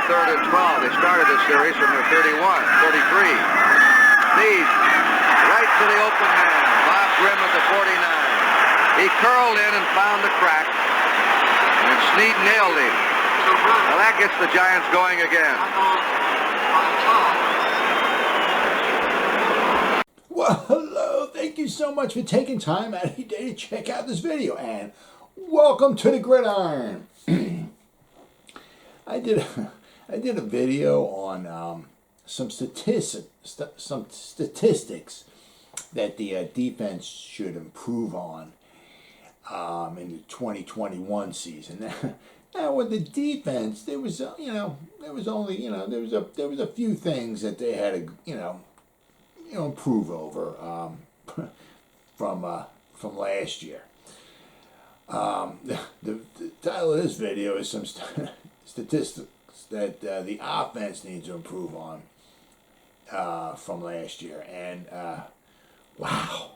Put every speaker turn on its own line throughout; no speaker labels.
3rd and 12. They started this series from their 31, 33. Snead right to the open man. Bob Grimm at the 49. He curled in and found the crack. And Snead nailed him. Well, that gets the Giants going again.
Well, hello. Thank you so much for taking time out of your day to check out this video. And welcome to the Gridiron. I did a video on some statistics that the defense should improve on in the 2021 season. Now with the defense, there was a few things that they had to improve over from last year. The title of this video is some statistics that the offense needs to improve on from last year, and wow,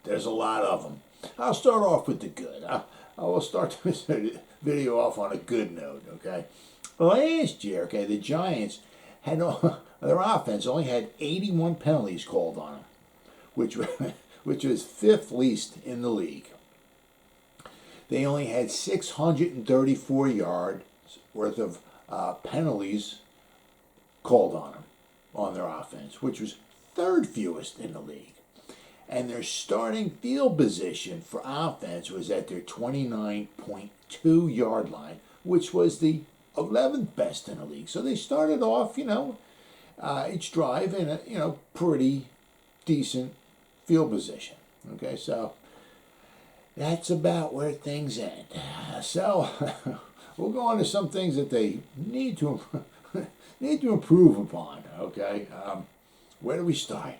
there's a lot of them. I'll start off with the good. I will start this video off on a good note. Okay, last year, the Giants had their offense only had 81 penalties called on them, which was 5th least in the league. They only had 634 yards worth of penalties called on them on their offense, which was 3rd fewest in the league. And their starting field position for offense was at their 29.2 yard line, which was the 11th best in the league. So they started off, each drive in a, pretty decent field position. Okay, so that's about where things end. So we'll go on to some things that they need to improve upon. Okay, where do we start?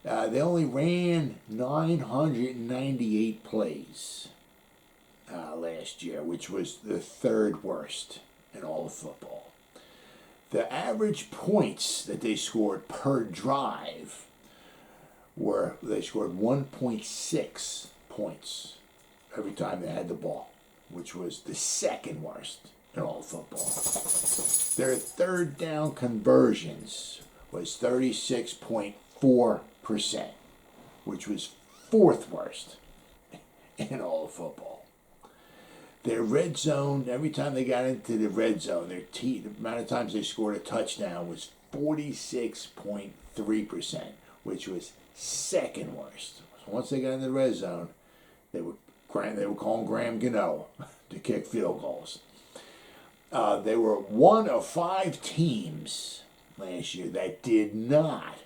They only ran 998 plays last year, which was the 3rd worst in all of football. The average points that they scored per drive they scored 1.6 points every time they had the ball, which was the 2nd worst in all of football. Their 3rd down conversions was 36.4%, which was 4th worst in all of football. Their red zone, every time they got into the red zone, the amount of times they scored a touchdown was 46.3%, which was 2nd worst. So once they got into the red zone, they were calling Graham Gano to kick field goals. They were one of 5 teams last year that did not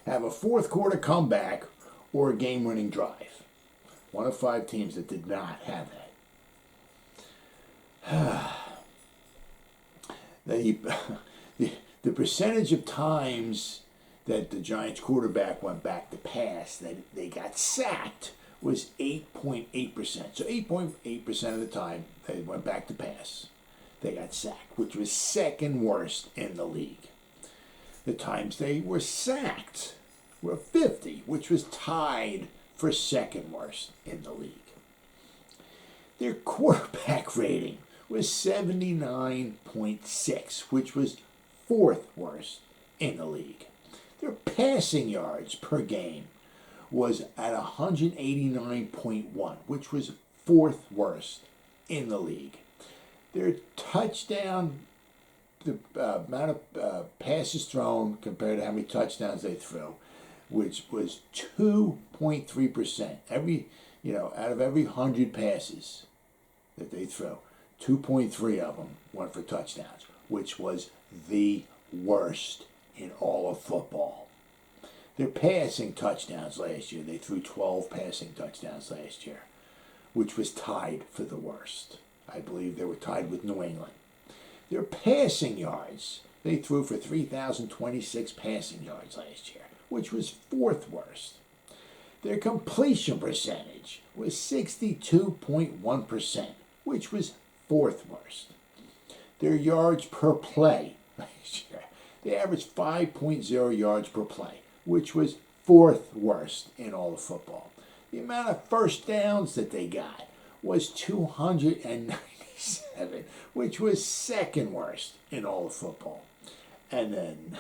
have a 4th quarter comeback or a game-winning drive. One of 5 teams that did not have that. The percentage of times that the Giants quarterback went back to pass that they got sacked was 8.8%. So 8.8% of the time they went back to pass, they got sacked, which was 2nd worst in the league. The times they were sacked were 50, which was tied for 2nd worst in the league. Their quarterback rating was 79.6, which was 4th worst in the league. Their passing yards per game was at 189.1, which was 4th worst in the league. Their touchdown, the amount of passes thrown compared to how many touchdowns they threw, which was 2.3%. Out of every 100 passes that they threw, 2.3 of them went for touchdowns, which was the worst in all of football. Their passing touchdowns last year, they threw 12 passing touchdowns last year, which was tied for the worst. I believe they were tied with New England. Their passing yards, they threw for 3,026 passing yards last year, which was 4th worst. Their completion percentage was 62.1%, which was 4th worst. Their yards per play last year, they averaged 5.0 yards per play, which was 4th worst in all of football. The amount of first downs that they got was 290 27, which was second worst in all of football. And then,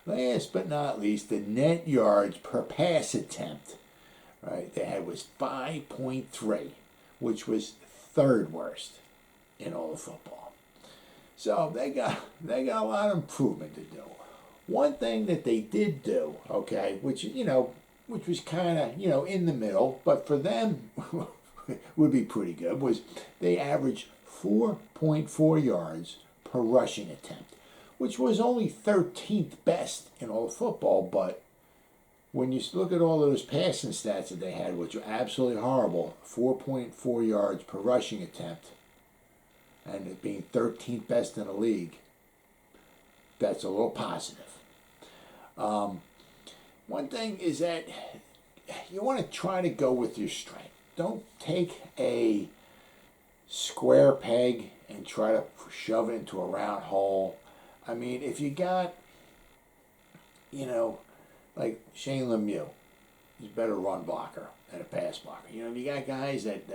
last but not least, the net yards per pass attempt, right, they had was 5.3, which was third worst in all of football. So they got a lot of improvement to do. One thing that they did do, okay, which was kind of, in the middle, but for them would be pretty good, was they averaged 4.4 yards per rushing attempt, which was only 13th best in all of football. But when you look at all those passing stats that they had, which were absolutely horrible, 4.4 yards per rushing attempt, and it being 13th best in the league, that's a little positive. One thing is that you want to try to go with your strength. Don't take a square peg and try to shove it into a round hole. I mean, if you got, like Shane Lemieux, he's a better run blocker than a pass blocker. You got guys that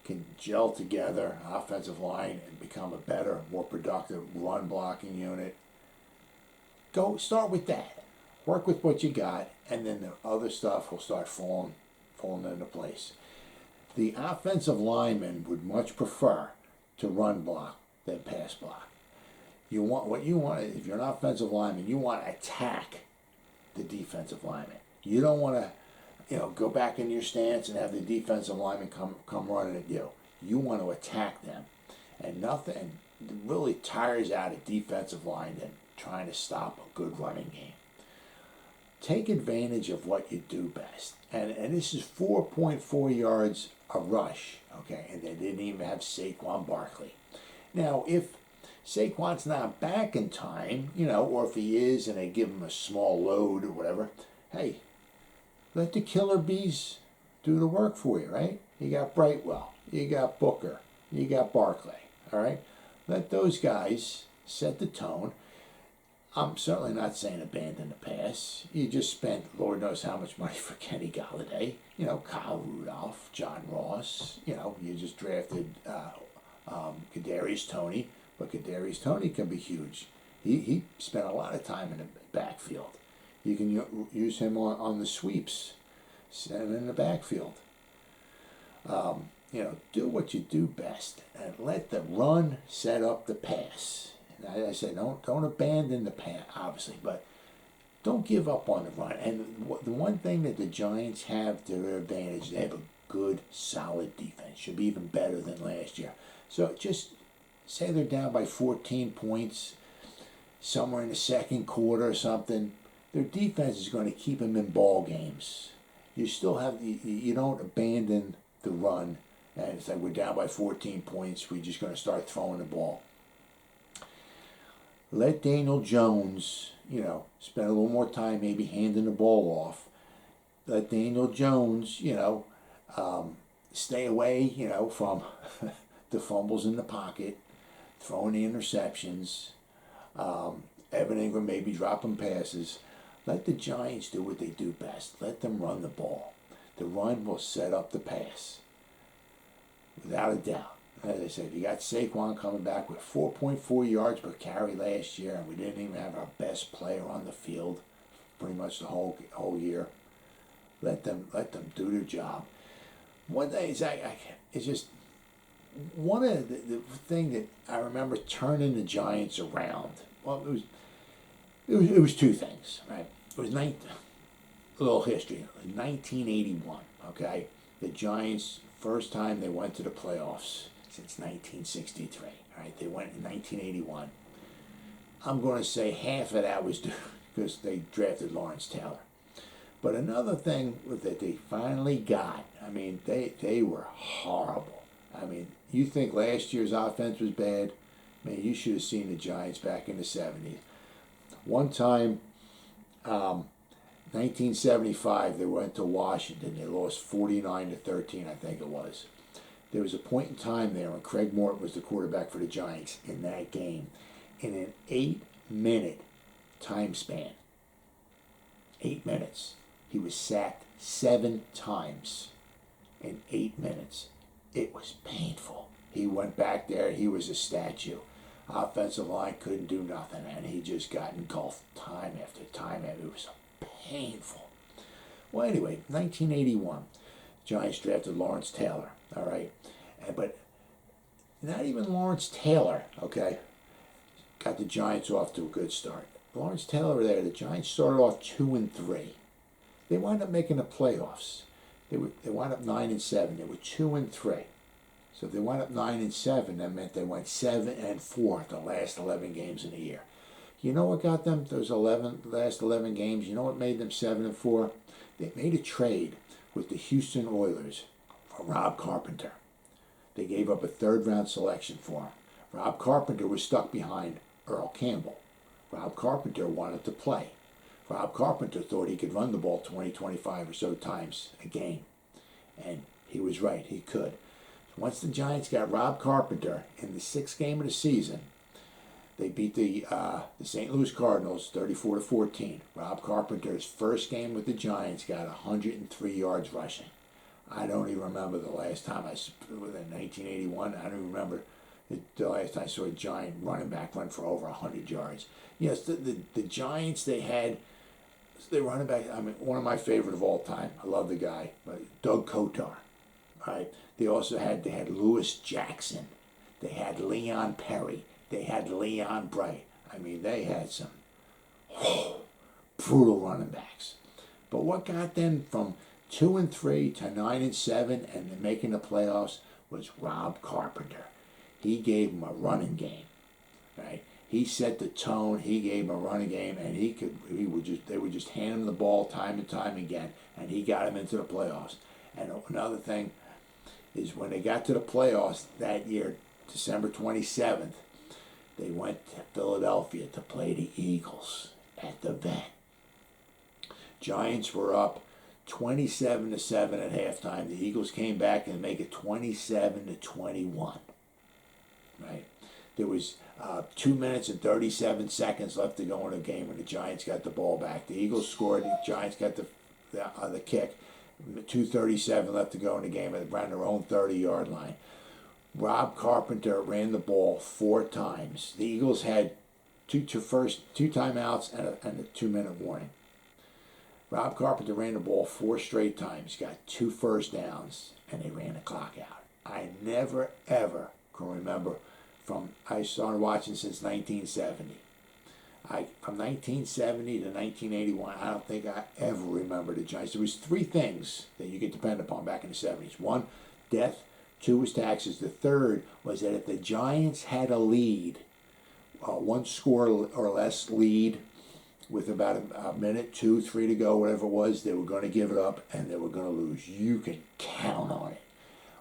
can gel together, offensive line, and become a better, more productive run blocking unit. Go start with that. Work with what you got, and then the other stuff will start falling into place. The offensive lineman would much prefer to run block than pass block. If you're an offensive lineman, you want to attack the defensive lineman. You don't want to, go back in your stance and have the defensive lineman come running at you. You want to attack them, and nothing really tires out a defensive line than trying to stop a good running game. Take advantage of what you do best. And this is 4.4 yards a rush, okay? And they didn't even have Saquon Barkley. Now, if Saquon's not back in time, or if he is and they give him a small load or whatever, hey, let the killer bees do the work for you, right? You got Brightwell, you got Booker, you got Barkley, all right? Let those guys set the tone. I'm certainly not saying abandon the pass. You just spent Lord knows how much money for Kenny Golladay, Kyle Rudolph, John Ross, you just drafted Kadarius Toney, but Kadarius Toney can be huge. He spent a lot of time in the backfield. You can use him on the sweeps, send him in the backfield. Do what you do best and let the run set up the pass. I say don't abandon the pass, obviously, but don't give up on the run. And the one thing that the Giants have to their advantage, they have a good, solid defense. Should be even better than last year. So just say they're down by 14 points, somewhere in the second quarter or something. Their defense is going to keep them in ball games. You still have you don't abandon the run and it's like we're down by 14 points. We're just going to start throwing the ball. Let Daniel Jones, spend a little more time maybe handing the ball off. Let Daniel Jones, stay away, from the fumbles in the pocket, throwing the interceptions. Evan Ingram maybe dropping passes. Let the Giants do what they do best. Let them run the ball. The run will set up the pass, without a doubt. As I said, you got Saquon coming back with 4.4 yards per carry last year, and we didn't even have our best player on the field pretty much the whole year. Let them do their job. One thing is, it's just one of the thing that I remember turning the Giants around. Well, it was two things, right? It was a little history. In 1981, okay, the Giants first time they went to the playoffs since 1963. All right, they went in 1981. I'm going to say half of that was due because they drafted Lawrence Taylor. But another thing that they finally got, they were horrible. You think last year's offense was bad? Man, you should have seen the Giants back in the 70s. One time, 1975, they went to Washington. They lost 49-13, I think it was. There was a point in time there when Craig Morton was the quarterback for the Giants in that game. In an 8-minute time span, 8 minutes, he was sacked 7 times in 8 minutes. It was painful. He went back there. He was a statue. Offensive line couldn't do nothing, and he just got engulfed time after time. And it was painful. Well, anyway, 1981, Giants drafted Lawrence Taylor. All right, but not even Lawrence Taylor, okay, got the Giants off to a good start. Lawrence Taylor there, the Giants started off 2-3. They wound up making the playoffs. They wound up 9-7. They were 2-3. So if they wound up 9-7, that meant they went 7-4 the last 11 games in the year. You know what got them those last 11 games? You know what made them 7-4? They made a trade with the Houston Oilers for Rob Carpenter. They gave up a third-round selection for him. Rob Carpenter was stuck behind Earl Campbell. Rob Carpenter wanted to play. Rob Carpenter thought he could run the ball 20, 25 or so times a game. And he was right, he could. Once the Giants got Rob Carpenter in the 6th game of the season, they beat the St. Louis Cardinals 34-14. Rob Carpenter's first game with the Giants got 103 yards rushing. I don't even remember the last time in 1981. I don't even remember the last time I saw a Giant running back run for over 100 yards. Yes, the Giants, they had their running back, I mean, one of my favorite of all time. I love the guy, but Doug Kotar. Right? They had Lewis Jackson. They had Leon Perry. They had Leon Bright. I mean, they had some brutal running backs. But what got them from 2-3 to 9-7 and then making the playoffs was Rob Carpenter. He gave them a running game, right? He set the tone. He gave them a running game, and they would just hand him the ball time and time again, and he got him into the playoffs. And another thing is when they got to the playoffs that year, December 27th, they went to Philadelphia to play the Eagles at the Vet. Giants were up 27-7 at halftime. The Eagles came back and make it 27-21. Right? There was 2 minutes and 37 seconds left to go in the game when the Giants got the ball back. The Eagles scored. The Giants got the kick. 2:37 left to go in the game around their own 30-yard line. Rob Carpenter ran the ball 4 times. The Eagles had two timeouts and a 2-minute warning. Rob Carpenter ran the ball 4 straight times, got 2 first downs, and they ran the clock out. I never, ever can remember I started watching since 1970. From 1970 to 1981, I don't think I ever remember the Giants. There was 3 things that you could depend upon back in the 70s. 1, death. 2 was taxes. The third was that if the Giants had a lead, 1 score or less lead, with about a minute, 2, 3 to go, whatever it was, they were going to give it up and they were going to lose. You can count on it.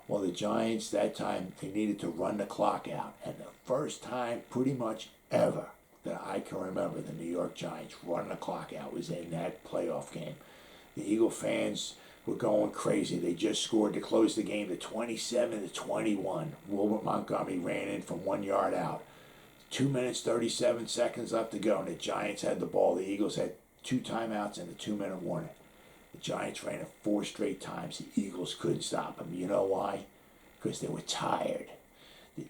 Well, the Giants, that time, they needed to run the clock out. And the first time, pretty much ever, that I can remember the New York Giants running the clock out was in that playoff game. The Eagle fans were going crazy. They just scored to close the game to 27-21. Wilbert Montgomery ran in from 1 yard out. 2 minutes, 37 seconds left to go, and the Giants had the ball. The Eagles had 2 timeouts and a 2-minute warning. The Giants ran it 4 straight times. The Eagles couldn't stop them. You know why? Because they were tired.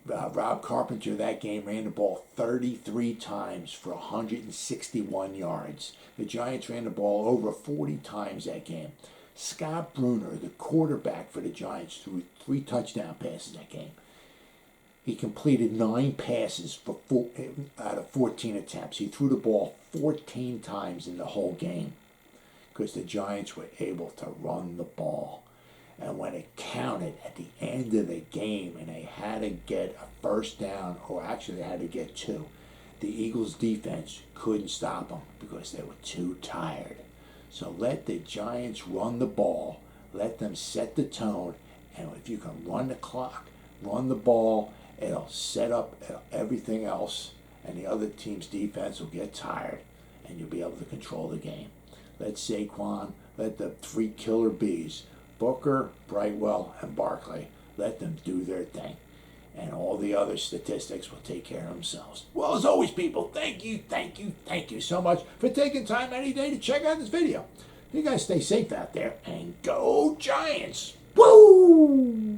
Rob Carpenter that game ran the ball 33 times for 161 yards. The Giants ran the ball over 40 times that game. Scott Bruner, the quarterback for the Giants, threw 3 touchdown passes that game. He completed 9 passes out of 14 attempts. He threw the ball 14 times in the whole game because the Giants were able to run the ball. And when it counted at the end of the game and they had to get a first down, or actually they had to get 2, the Eagles' defense couldn't stop them because they were too tired. So let the Giants run the ball, let them set the tone, and if you can run the clock, run the ball, it'll set up everything else, and the other team's defense will get tired, and you'll be able to control the game. Let Saquon, let the 3 killer bees, Booker, Brightwell, and Barkley, let them do their thing. And all the other statistics will take care of themselves. Well, as always, people, thank you so much for taking time any day to check out this video. You guys stay safe out there, and go Giants! Woo!